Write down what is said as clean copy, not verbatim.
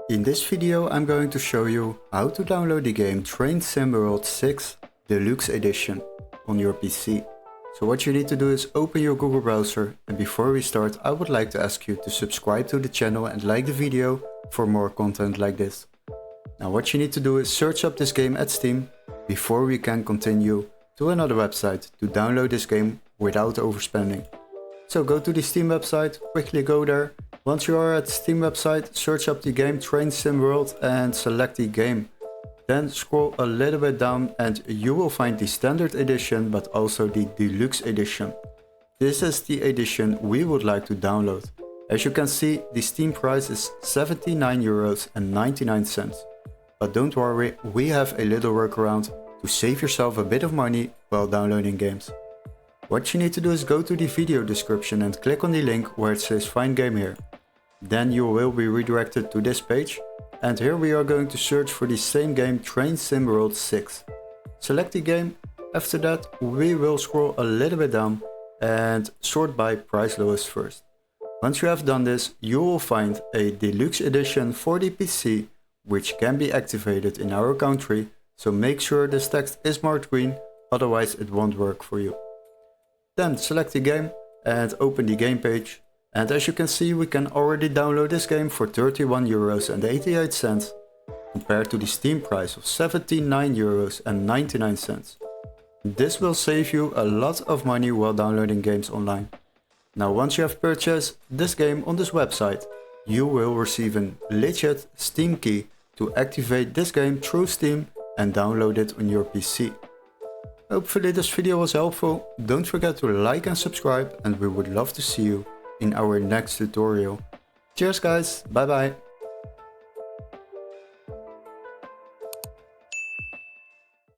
In this video I'm going to show you how to download the game Train Sim World 6 Deluxe Edition on your PC. So what you need to do is open your Google browser, and before we start I would like to ask you to subscribe to the channel and like the video for more content like this. Now what you need to do is search up this game at Steam before we can continue to another website to download this game without overspending. So go to the Steam website, quickly go there. Once you are at the Steam website, search up the game Train Sim World and select the game. Then scroll a little bit down and you will find the standard edition but also the deluxe edition. This is the edition we would like to download. As you can see, the Steam price is €79.99. But don't worry, we have a little workaround to save yourself a bit of money while downloading games. What you need to do is go to the video description and click on the link where it says find game here. Then you will be redirected to this page, and here we are going to search for the same game Train Sim World 6. Select the game. After that we will scroll a little bit down and sort by price lowest first. Once you have done this, you will find a deluxe edition for the PC which can be activated in our country, so make sure this text is marked green, otherwise it won't work for you. Then select the game and open the game page, and as you can see we can already download this game for €31.88 compared to the Steam price of €79.99. This will save you a lot of money while downloading games online. Now once you have purchased this game on this website, you will receive a legit Steam key to activate this game through Steam and download it on your PC. Hopefully this video was helpful. Don't forget to like and subscribe, and we would love to see you in our next tutorial. Cheers guys, bye bye.